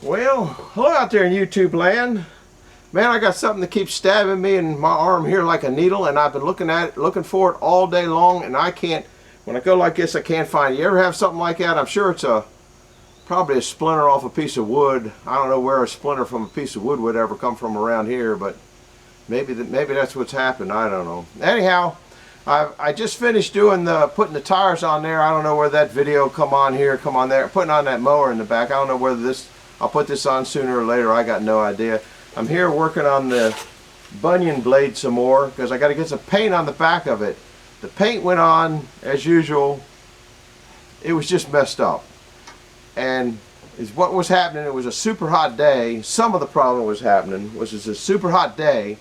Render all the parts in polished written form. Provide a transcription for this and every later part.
Well, hello out there in YouTube land. Man, I got something that keeps stabbing me in my arm here like a needle, and I've been looking at it, looking for it all day long, and I can't, when I go like this, I can't find it. You ever have something like that? I'm sure it's probably a splinter off a piece of wood. I don't know where a splinter from a piece of wood would ever come from around here, but maybe that's what's happened. I don't know. Anyhow, I just finished doing putting the tires on there. I don't know whether that video come on here, come on there, putting on that mower in the back. I don't know whether I'll put this on sooner or later. I got no idea. I'm here working on the bunion blade some more because I got to get some paint on the back of it. The paint went on as usual. It was just messed up. And what was happening, it was a super hot day. Some of the problem was happening was it's a super hot day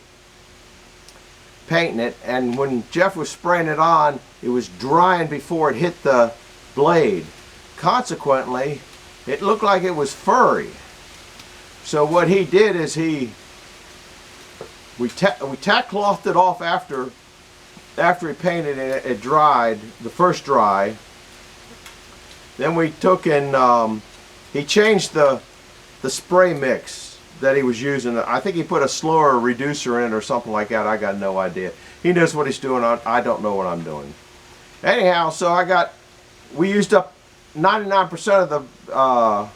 painting it, and when Jeff was spraying it on, it was drying before it hit the blade. Consequently, it looked like it was furry. So what he did is we tack clothed it off after he painted it. It dried, the first dry. Then we took and he changed the spray mix that he was using. I think he put a slower reducer in or something like that. I got no idea. He knows what he's doing. I don't know what I'm doing. Anyhow, so we used up 99% of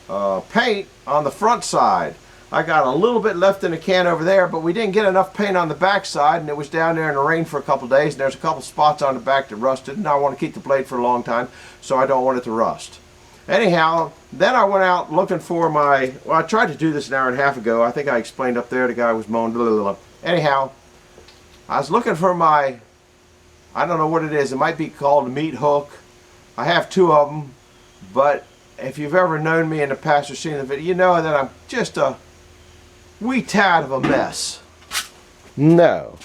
the paint on the front side. I got a little bit left in the can over there, but we didn't get enough paint on the back side, and it was down there in the rain for a couple days, and there's a couple spots on the back that rusted, and I want to keep the blade for a long time, so I don't want it to rust. Anyhow, then I went out looking for well, I tried to do this an hour and a half ago. I think I explained up there, the guy was mowing, blah, blah, blah. Anyhow, I was looking for I don't know what it is. It might be called a meat hook. I have two of them, but if you've ever known me in the past or seen the video, you know that I'm just a wee tad of a mess. No,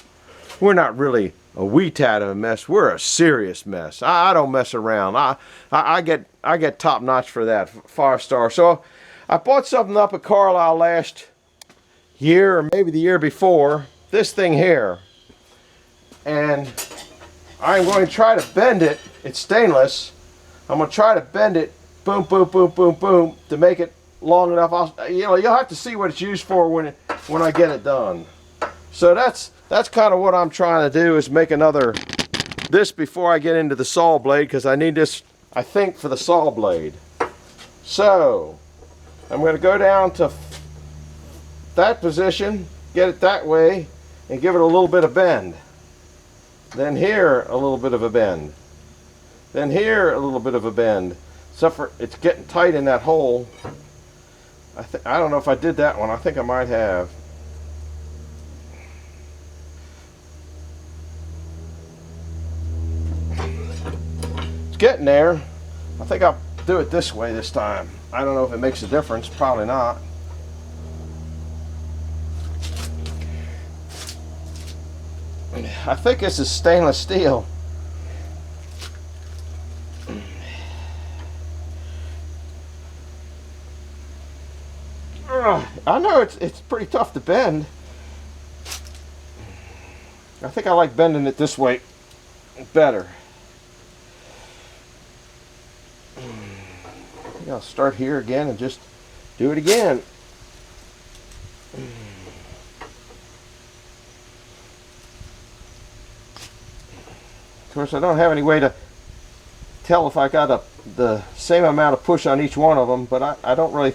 we're not really a wee tad of a mess. We're a serious mess. I don't mess around. I get top notch for that, 5-star. So I bought something up at Carlisle last year, or maybe the year before. This thing here, and I'm going to try to bend it. It's stainless. I'm going to try to bend it. Boom, boom, boom, boom, boom, to make it long enough. You'll have to see what it's used for when I get it done. So that's kind of what I'm trying to do, is make this before I get into the saw blade, because I need this, I think, for the saw blade. So I'm going to go down to that position, get it that way, and give it a little bit of bend. Then here a little bit of a bend. Then here a little bit of a bend. Except for it's getting tight in that hole. I don't know if I did that one. I think I might have. It's getting there. I think I'll do it this way this time. I don't know if it makes a difference. Probably not. I think this is stainless steel. I know it's pretty tough to bend. I think I like bending it this way better. I'll start here again and just do it again. Of course, I don't have any way to tell if I got the same amount of push on each one of them, but I don't really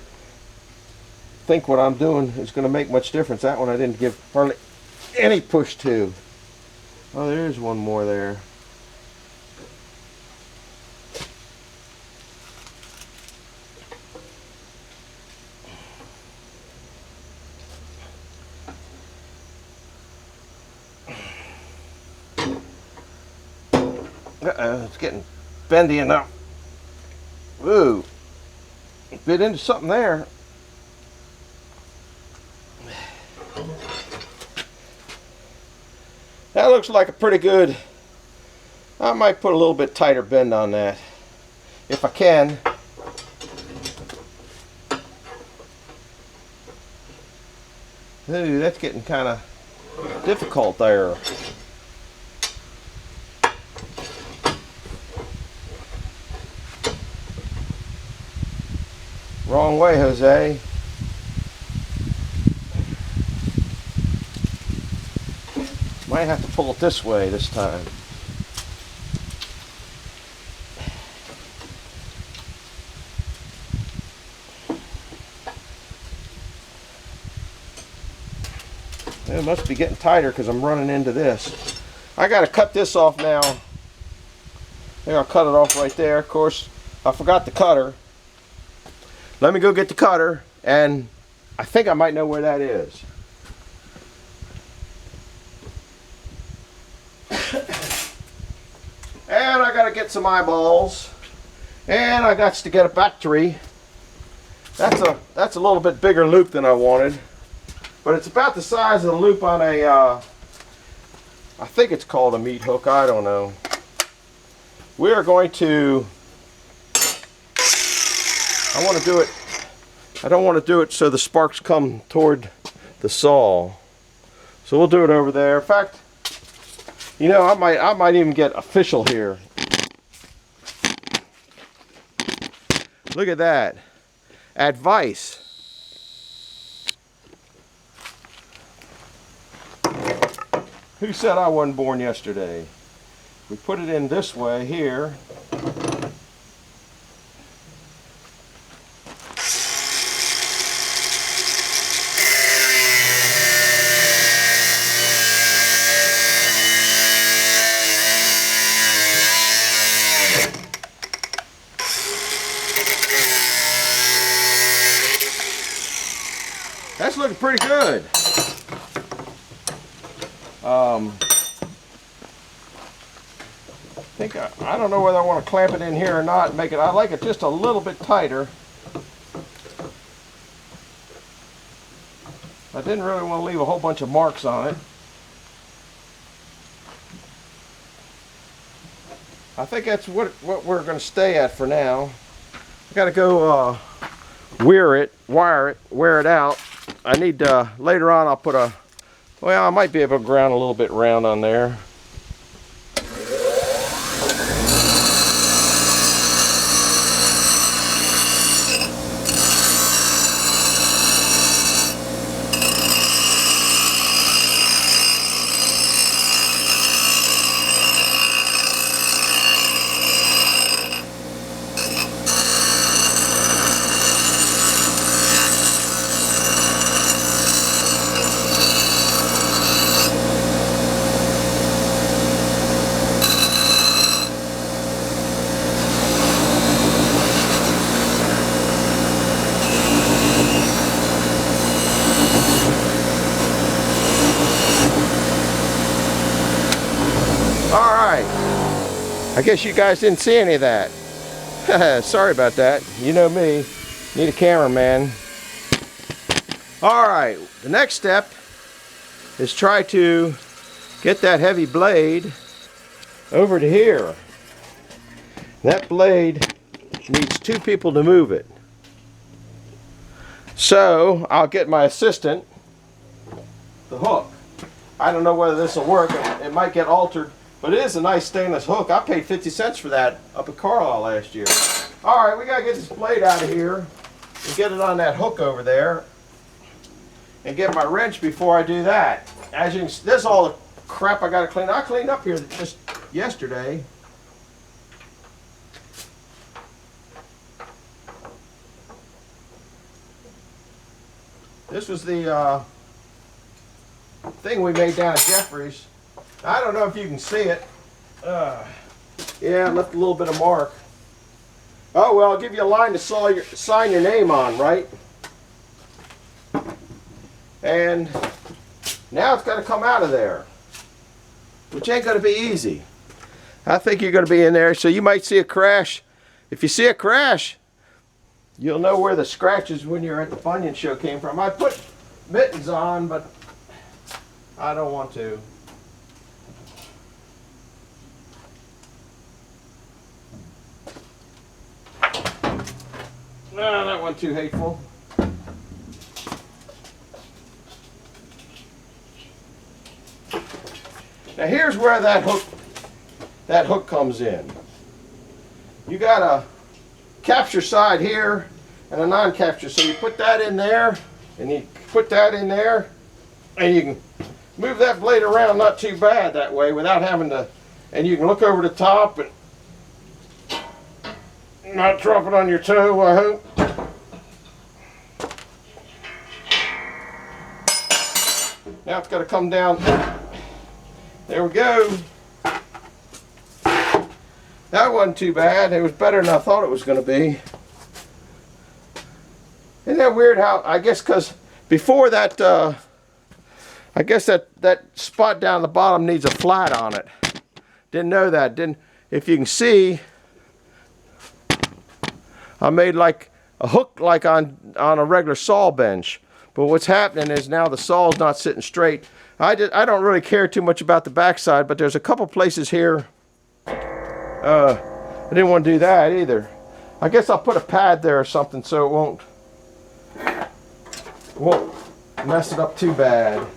think what I'm doing is going to make much difference. That one I didn't give hardly any push to. Oh, there's one more there. It's getting bendy enough. Ooh, bit into something there. That looks like a pretty good. I might put a little bit tighter bend on that if I can. Ooh, that's getting kind of difficult there. Wrong way, Jose. Might have to pull it this way this time. It must be getting tighter because I'm running into this. I got to cut this off now. I think I'll cut it off right there. Of course, I forgot the cutter. Let me go get the cutter, and I think I might know where that is. And I got to get some eyeballs. And I got to get a battery. That's a little bit bigger loop than I wanted. But it's about the size of the loop on a, I think it's called a meat hook, I don't know. We are going to, I want to do it, I don't want to do it so the sparks come toward the saw. So we'll do it over there. In fact, you know, I might even get official here. Look at that. Advice. Who said I wasn't born yesterday? We put it in this way here. That's looking pretty good. I don't know whether I want to clamp it in here or not. Make it. I like it just a little bit tighter. I didn't really want to leave a whole bunch of marks on it. I think that's what we're going to stay at for now. I got to go wear it out. I need later on I'll put a, well, I might be able to ground a little bit round on there. I guess you guys didn't see any of that. Sorry about that. You know me. Need a cameraman. Alright, the next step is try to get that heavy blade over to here. That blade needs two people to move it. So I'll get my assistant the hook. I don't know whether this will work. It might get altered. But it is a nice stainless hook. I paid 50 cents for that up at Carlisle last year. Alright, we got to get this blade out of here and get it on that hook over there. And get my wrench before I do that. As you can see, this is all the crap I got to clean. I cleaned up here just yesterday. This was the thing we made down at Jeffrey's. I don't know if you can see it. Yeah, I left a little bit of mark. Oh well, I'll give you a line to sign your name on, right? And now it's got to come out of there, which ain't going to be easy. I think you're going to be in there, so you might see a crash. If you see a crash, you'll know where the scratches when you're at the bunion show came from. I put mittens on, but I don't want to. No, that wasn't too hateful. Now here's where that hook comes in. You got a capture side here and a non-capture. So you put that in there, and you put that in there, and you can move that blade around not too bad that way without having to, and you can look over the top and not drop it on your toe, I hope. Now it's got to come down. There we go. That wasn't too bad. It was better than I thought it was going to be. Isn't that weird how, I guess because before that, I guess that spot down the bottom needs a flat on it. Didn't know that. Didn't. If you can see, I made like a hook like on a regular saw bench. But what's happening is now the saw's not sitting straight. I don't really care too much about the backside, but there's a couple places here. I didn't want to do that either. I guess I'll put a pad there or something so it won't mess it up too bad.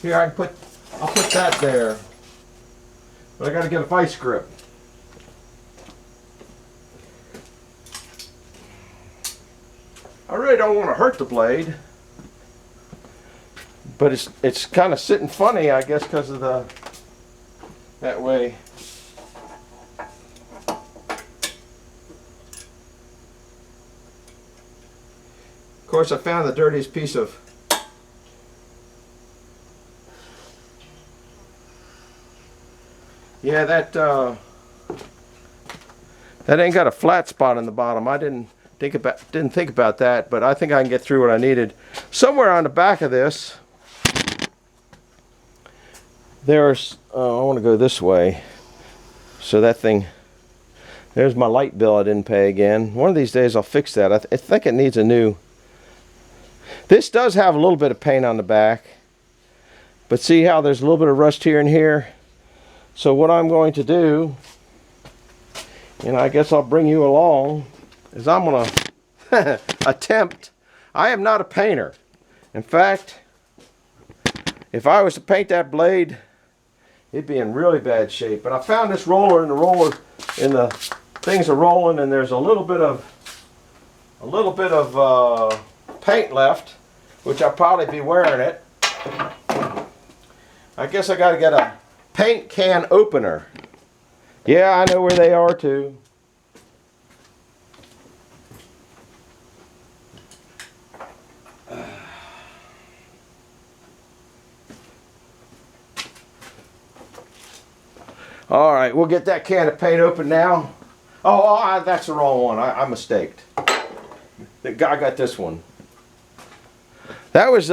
Here I'll put that there. But I got to get a vice grip. I really don't want to hurt the blade, but it's kind of sitting funny, I guess, because of that way. Of course, I found the dirtiest piece of that ain't got a flat spot in the bottom. I didn't think about that, but I think I can get through what I needed. Somewhere on the back of this, there's I want to go this way. So that thing, there's my light bill I didn't pay again. One of these days I'll fix that. I think it needs a new. This does have a little bit of paint on the back, but see how there's a little bit of rust here and here. So what I'm going to do, and I guess I'll bring you along, is I'm going to attempt. I am not a painter. In fact, if I was to paint that blade, it'd be in really bad shape. But I found this roller, and the things are rolling, and there's a little bit of paint left, which I'll probably be wearing it. I guess I got to get a paint can opener. Yeah, I know where they are too. All right, we'll get that can of paint open now. Oh, that's the wrong one. I mistaked. The guy got this one. That was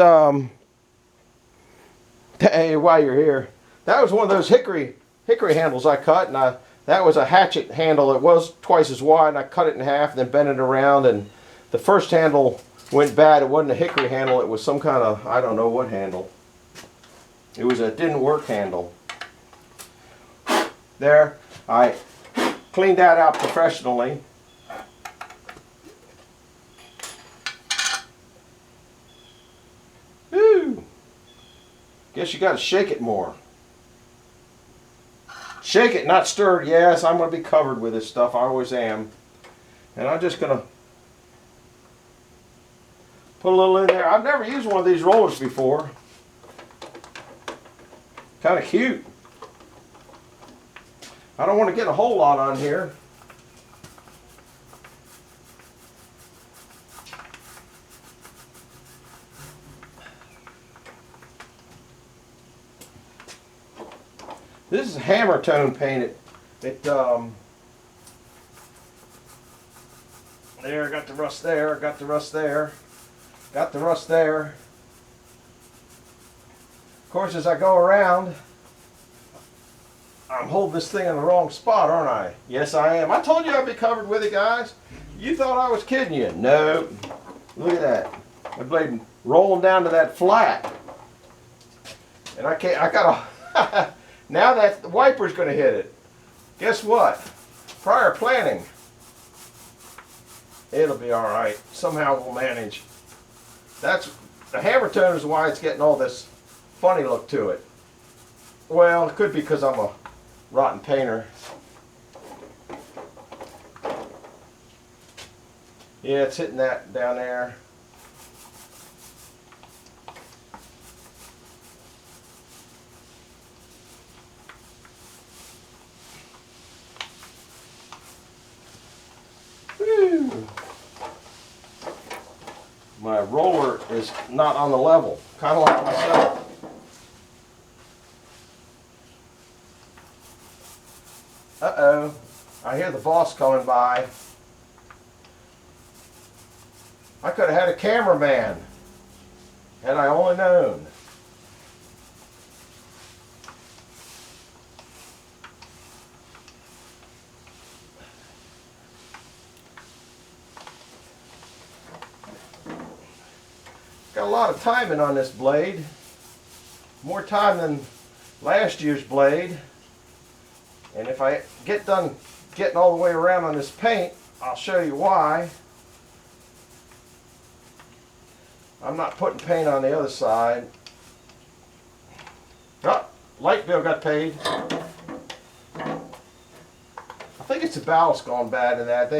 hey, while you're here, that was one of those hickory handles I cut, and that was a hatchet handle. It was twice as wide, and I cut it in half and then bent it around, and the first handle went bad. It wasn't a hickory handle. It was some kind of, I don't know what handle. It was a didn't work handle. There, I cleaned that out professionally. Woo! Guess you got to shake it more. Shake it, not stir it. Yes, I'm going to be covered with this stuff. I always am. And I'm just going to put a little in there. I've never used one of these rollers before. Kind of cute. I don't want to get a whole lot on here. This is hammer tone painted. There, I got the rust there, I got the rust there, got the rust there. Of course, as I go around, I'm holding this thing in the wrong spot, aren't I? Yes, I am. I told you I'd be covered with it, guys. You thought I was kidding you. No. Look at that. My blade rolling down to that flat. And I gotta, now that the wiper's gonna hit it. Guess what? Prior planning. It'll be all right. Somehow we'll manage. That's, the hammer tone is why it's getting all this funny look to it. Well, it could be because I'm a rotten painter. Yeah, it's hitting that down there. Whew. My roller is not on the level, kind of like myself. Uh-oh, I hear the boss coming by. I could have had a cameraman, had I only known. Got a lot of timing on this blade. More time than last year's blade. And if I get done getting all the way around on this paint, I'll show you why. I'm not putting paint on the other side. Oh, light bill got paid. I think it's the ballast gone bad in that.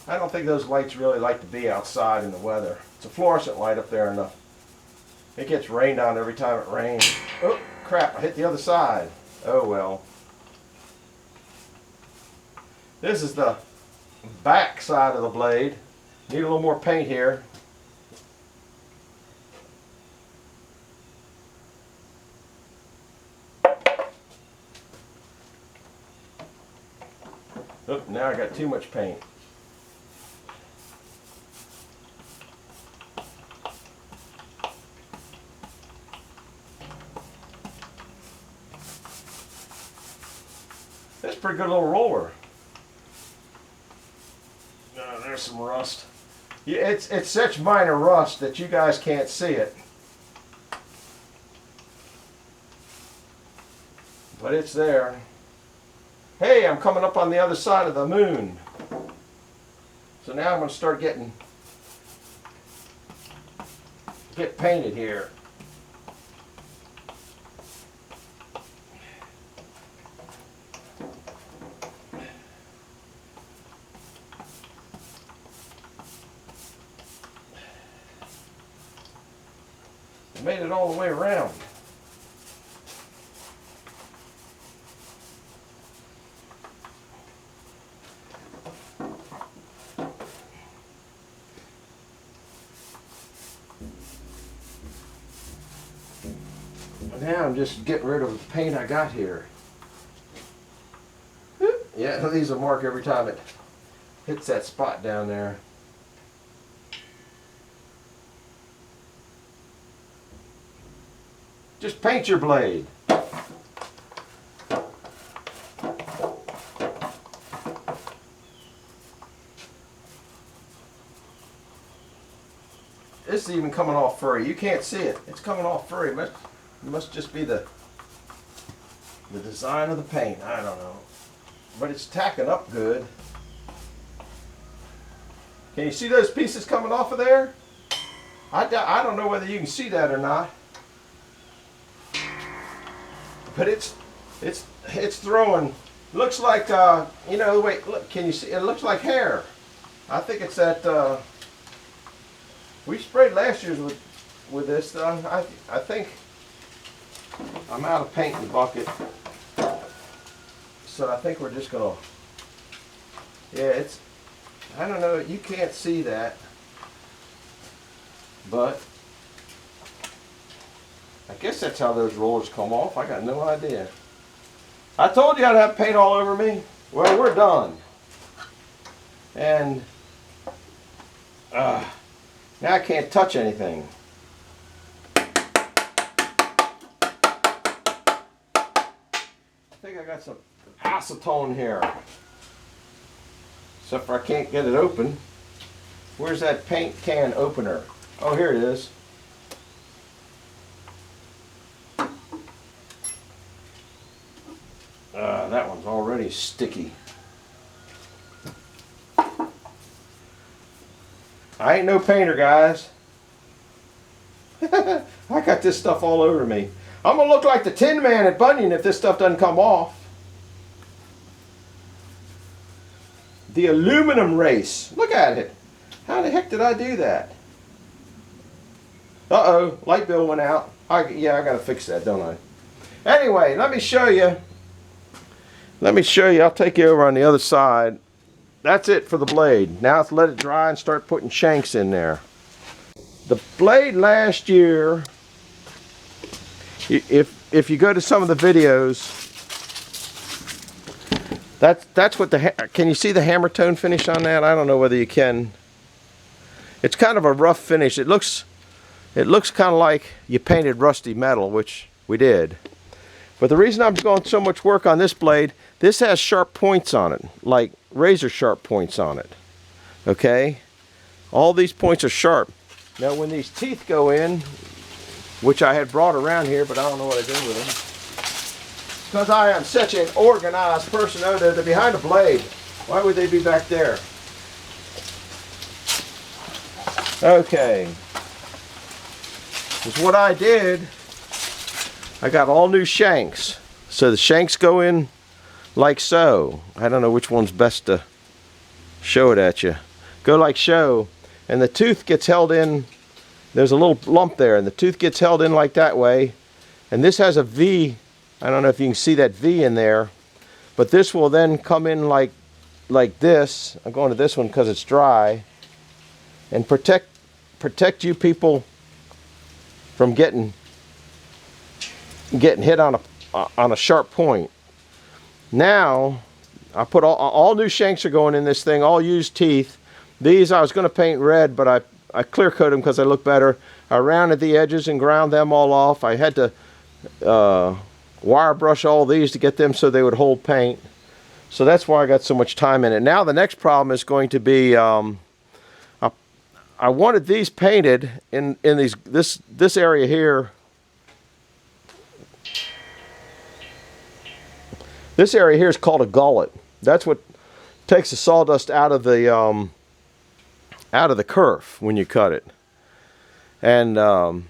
I don't think those lights really like to be outside in the weather. It's a fluorescent light up there, and it gets rained on every time it rains. Oh, crap, I hit the other side. Oh well. This is the back side of the blade. Need a little more paint here. Oh, now I got too much paint. That's a pretty good little roller. No, there's some rust. Yeah, it's such minor rust that you guys can't see it. But it's there. Hey, I'm coming up on the other side of the moon. So now I'm going to start get painted here. I made it all the way around. Now I'm just getting rid of the paint I got here. Yeah, these will mark every time it hits that spot down there. Just paint your blade. This is even coming off furry. You can't see it. It's coming off furry. It must just be the design of the paint. I don't know. But it's tacking up good. Can you see those pieces coming off of there? I don't know whether you can see that or not. But it's throwing. Looks like you know. Wait, look. Can you see? It looks like hair. I think it's that we sprayed last year's with this. I think I'm out of paint in the bucket, so I think we're just gonna. Yeah, it's. I don't know. You can't see that, but I guess that's how those rollers come off. I got no idea. I told you I'd have paint all over me. Well, we're done. And now I can't touch anything. I think I got some acetone here. Except for I can't get it open. Where's that paint can opener? Oh, here it is. That one's already sticky. I ain't no painter, guys. I got this stuff all over me. I'm gonna look like the Tin Man at Bunyan if this stuff doesn't come off. The aluminum race. Look at it. How the heck did I do that? Uh-oh, light bill went out. Yeah, I gotta fix that, don't I? Anyway, let me show you. I'll take you over on the other side. That's it for the blade. Now let's let it dry and start putting shanks in there. The blade last year, if you go to some of the videos, that's what can you see the hammer tone finish on that? I don't know whether you can. It's kind of a rough finish. It looks kind of like you painted rusty metal, which we did. But the reason I'm going so much work on this blade, this has sharp points on it, like razor sharp points on it. Okay? All these points are sharp. Now when these teeth go in, which I had brought around here, but I don't know what I did with them. Because I am such an organized person. Oh, they're behind the blade. Why would they be back there? Okay. Is what I did. I got all new shanks. So the shanks go in like so. I don't know which one's best to show it at you. Go like so. And the tooth gets held in. There's a little lump there, and the tooth gets held in like that way. And this has a V. I don't know if you can see that V in there, but this will then come in like this. I'm going to this one because it's dry, and protect you people from getting hit on a sharp point. Now I put all new shanks are going in this thing, all used teeth. These I was going to paint red, but I clear coat them because they look better. I rounded the edges and ground them all off. I had to wire brush all these to get them so they would hold paint. So that's why I got so much time in it. Now the next problem is going to be I wanted these painted in this area here. This area here is called a gullet. That's what takes the sawdust out of the kerf when you cut it. And to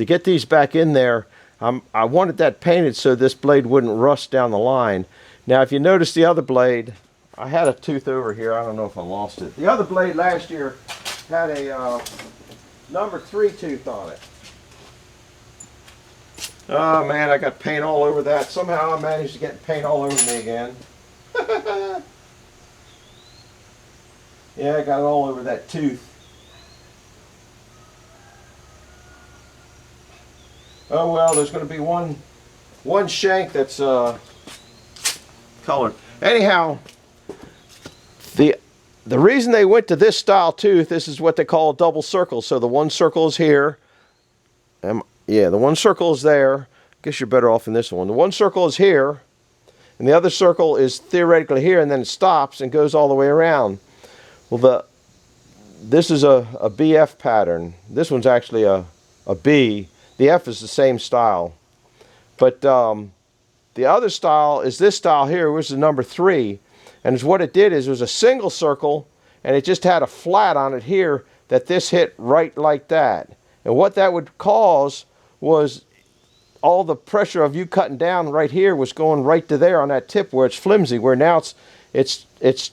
get these back in there, I wanted that painted so this blade wouldn't rust down the line. Now if you notice the other blade, I had a tooth over here. I don't know if I lost it. The other blade last year had a number 3 tooth on it. Oh man, I got paint all over that. Somehow I managed to get paint all over me again. Yeah, I got it all over that tooth. Oh well, there's going to be one shank that's colored. Anyhow, the reason they went to this style tooth, this is what they call a double circle. So the one circle is here. Yeah, the one circle is there. I guess you're better off in this one. The one circle is here, and the other circle is theoretically here, and then it stops and goes all the way around. Well, this is a BF pattern. This one's actually a B. The F is the same style. But the other style is this style here, which is number 3. And what it did is it was a single circle, and it just had a flat on it here that this hit right like that. And what that would cause was all the pressure of you cutting down right here was going right to there on that tip where it's flimsy, where now it's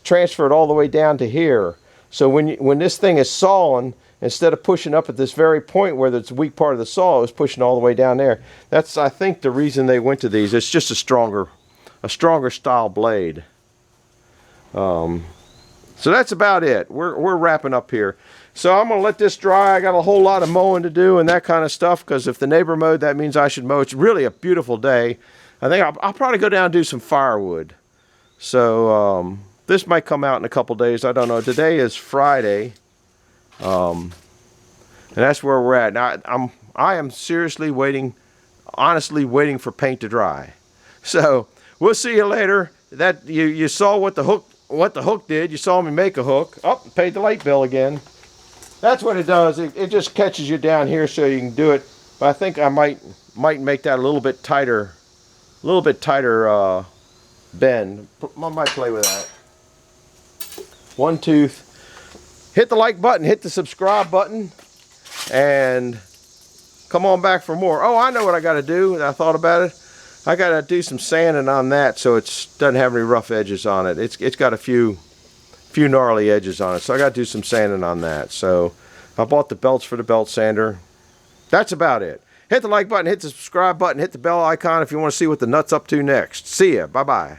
transferred all the way down to here. So when this thing is sawing, instead of pushing up at this very point where it's a weak part of the saw, it was pushing all the way down there. That's, I think, the reason they went to these. It's just a stronger style blade. So that's about it. We're wrapping up here. So I'm going to let this dry. I got a whole lot of mowing to do and that kind of stuff, because if the neighbor mowed, that means I should mow. It's really a beautiful day. I think I'll probably go down and do some firewood. So this might come out in a couple days. I don't know. Today is Friday. And that's where we're at. Now I am seriously waiting, honestly waiting for paint to dry. So we'll see you later. That you saw what the hook did. You saw me make a hook. Oh, paid the light bill again. That's what it does. It just catches you down here so you can do it. But I think I might make that a little bit tighter bend. I might play with that. One tooth. Hit the like button, hit the subscribe button, and come on back for more. Oh, I know what I got to do. I thought about it. I got to do some sanding on that so it doesn't have any rough edges on it. It's got a few few gnarly edges on it. So I got to do some sanding on that. So I bought the belts for the belt sander. That's about it. Hit the like button, hit the subscribe button, hit the bell icon if you want to see what the nut's up to next. See ya. Bye-bye.